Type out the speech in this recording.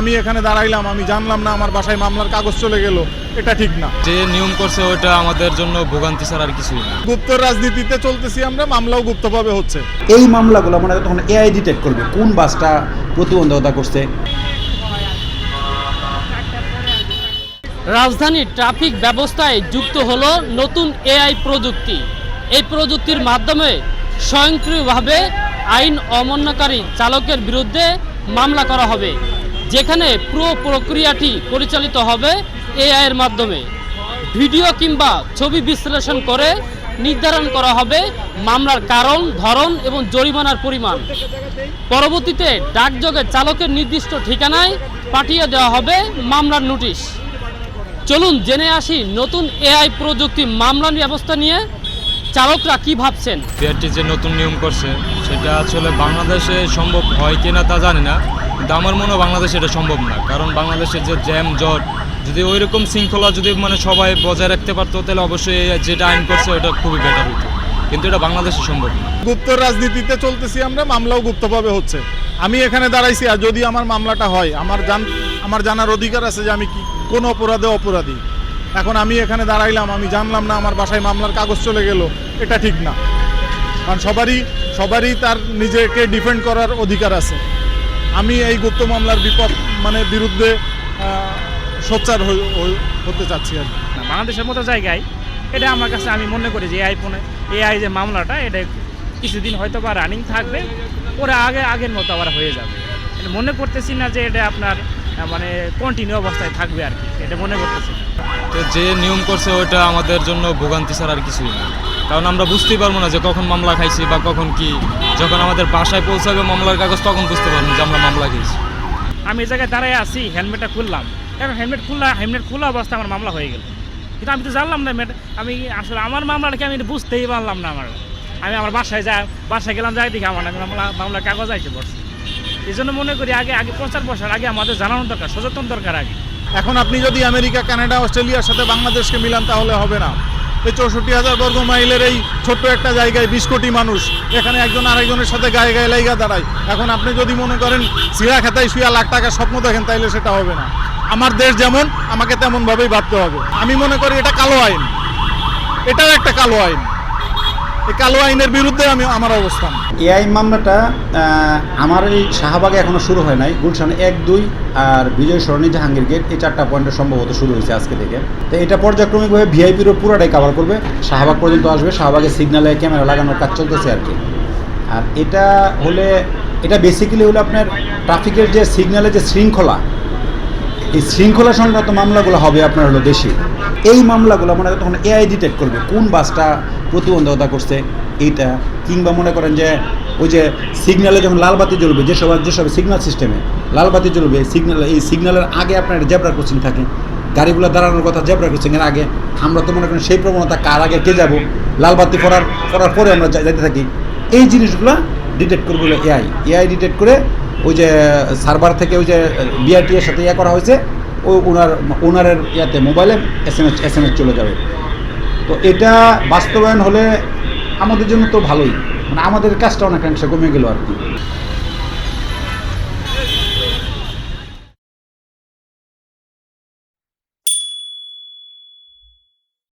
আমি এখানে দাঁড়াইলাম, আমি জানলাম না, আমার বাসায় মামলার কাগজ চলে গেল, এটা ঠিক না। যে নিয়ম করছে ওটা আমাদের জন্য ভোগান্তি ছাড়া আর কিছুই না। গুপ্ত রাজনীতিতে চলতেছি আমরা, মামলাও গুপ্তভাবে হচ্ছে। এই মামলাগুলো মনে হয় তখন এআই ডিটেক্ট করবে কোন বাসটা প্রতিবন্ধকতা করছে। রাজধানীর ট্রাফিক ব্যবস্থায় যুক্ত হলো নতুন এআই প্রযুক্তি। এই প্রযুক্তির মাধ্যমে স্বয়ংক্রিয়ভাবে আইন অমান্যকারী চালকের বিরুদ্ধে মামলা করা হবে, যেখানে পুরো প্রক্রিয়াটি পরিচালিত হবে এআই এর মাধ্যমে। ভিডিও কিংবা ছবি বিশ্লেষণ করে নির্ধারণ করা হবে মামলার কারণ, ধরন এবং জরিমানার পরিমাণ। পরবর্তীতে ডাকযোগে চালকের নির্দিষ্ট ঠিকানায় পাঠিয়ে দেওয়া হবে মামলার নোটিশ। চলুন জেনে আসি নতুন এআই প্রযুক্তি মামলা ব্যবস্থা নিয়ে চালকরা কি ভাবছেন। বিআরটি যে নতুন নিয়ম করছে সেটা আসলে বাংলাদেশে সম্ভব হয় কিনা তা জানি না, কিন্তু আমার মনে হয় বাংলাদেশে এটা সম্ভব না। কারণ বাংলাদেশের যে জ্যাম জট, যদি ওই রকম শৃঙ্খলা যদি সবাই বজায় রাখতে পারতো তাহলে অবশ্যই যেটা আইন করছে ওটা খুবই বেটার হতো, কিন্তু এটা বাংলাদেশে সম্ভব না। গুপ্ত রাজনীতিতে চলতেছি আমরা, মামলাও গুপ্তভাবে হচ্ছে। আমি এখানে দাঁড়াইছি, আর যদি আমার মামলাটা হয়, আমার জানার অধিকার আছে যে আমি কোন অপরাধে অপরাধী। এখন আমি এখানে দাঁড়াইলাম, আমি জানলাম না, আমার বাসায় মামলার কাগজ চলে গেল, এটা ঠিক না। কারণ সবারই তার নিজেকে ডিফেন্ড করার অধিকার আছে। আমি এই গুপ্ত মামলার বিরুদ্ধে সোচ্চার হতে চাচ্ছি আর কি। বাংলাদেশের মতো জায়গায় এটা আমার কাছে আমি মনে করি যে এআই যে মামলাটা এটা কিছুদিন হয়তো বা রানিং থাকবে, ওরা আগের মতো আবার হয়ে যাবে। এটা মনে করতেছি না যে এটা আপনার কন্টিনিউ অবস্থায় থাকবে আর কি, এটা মনে করতেছি না। তো যে নিয়ম করছে ওটা আমাদের জন্য ভোগান্তি ছাড়া আর কিছুই না। কারণ আমরা বুঝতেই পারবো না যে কখন মামলা খাইছি বা কখন কি, যখন আমাদের বাসায় পৌঁছাবে মামলার কাগজ তখন বুঝতে পারবো যে আমরা মামলা খেয়েছি। আমি এই জায়গায় দাঁড়ায় আছি, হেলমেটটা খুললাম, এখন হেলমেট খোলা অবস্থা আমার মামলা হয়ে গেল, কিন্তু আমি তো জানলাম না আমি আসলে আমার মামলাটাকে আমি বুঝতেই পারলাম না। আমি আমার বাসায় গেলাম, যাই দেখি আমার মামলার কাগজ আইসে পড়ছে। এই জন্য মনে করি আগে প্রচার প্রসার আগে আমাদের জানানো দরকার, সচেতন দরকার আগে। এখন আপনি যদি আমেরিকা, কানাডা, অস্ট্রেলিয়ার সাথে বাংলাদেশকে মিলান তাহলে হবে না। এই 64,000 বর্গ মাইলের এই ছোট্ট একটা জায়গায় 20 কোটি মানুষ, এখানে একজন আরেকজনের সাথে গায়ে গায়ে লাইগা দাঁড়ায়। এখন আপনি যদি মনে করেন সিরা খেতায় শুয়া লাখ টাকার স্বপ্ন দেখেন, তাইলে সেটা হবে না। আমার দেশ যেমন, আমাকে তেমনভাবেই ভাবতে হবে। আমি মনে করি এটা কালো আইন, এটাও একটা কালো আইন। এই কালো আইনের বিরুদ্ধে আমার অবস্থান। এআই মামলাটা আমার এই শাহবাগে এখনও শুরু হয় নাই। গুলশান 1, 2 আর বিজয় সরণি, জাহাঙ্গীর গেট, এই 4টা পয়েন্টে সম্ভবত শুরু হয়েছে আজকে থেকে। তো এটা পর্যায়ক্রমিকভাবে ভিআইপি রোড পুরোটাই কভার করবে, শাহবাগ পর্যন্ত আসবে। শাহবাগের সিগন্যালে ক্যামেরা লাগানোর কাজ চলতেছে আর কি। আর এটা বেসিক্যালি হলো আপনার ট্রাফিকের যে সিগন্যালের যে শৃঙ্খলা, এই শৃঙ্খলা সংক্রান্ত মামলাগুলো হবে আপনার হলো বেশি। এই মামলাগুলো মনে করেন তখন এআই ডিটেক্ট করবে কোন বাসটা প্রতিবন্ধকতা করছে এইটা, কিংবা মনে করেন যে ওই যে সিগন্যালে যখন লাল বাতি জ্বলবে, যেসব সিগন্যাল সিস্টেমে লাল বাতি জ্বলবে, এই সিগন্যালের আগে আপনার জেব্রা ক্রসিং থাকে, গাড়িগুলো দাঁড়ানোর কথা জেব্রা ক্রসিংয়ের আগে। আমরা তো মনে করেন সেই প্রবণতা, কার আগে কে যাব, লাল বাতি করার পরে আমরা যাইতে থাকি। এই জিনিসগুলো ডিটেক্ট করবে এআই ডিটেক্ট করে ওই যে সার্ভার থেকে ওই যে বিআরটি এর সাথে করা হয়েছে, ওনারের মোবাইলে এসএমএস চলে যাবে। তো এটা বাস্তবায়ন হলে আমাদের জন্য তো ভালোই, আমাদের কাজটা অনেকাংশে কমে গেল আর কি।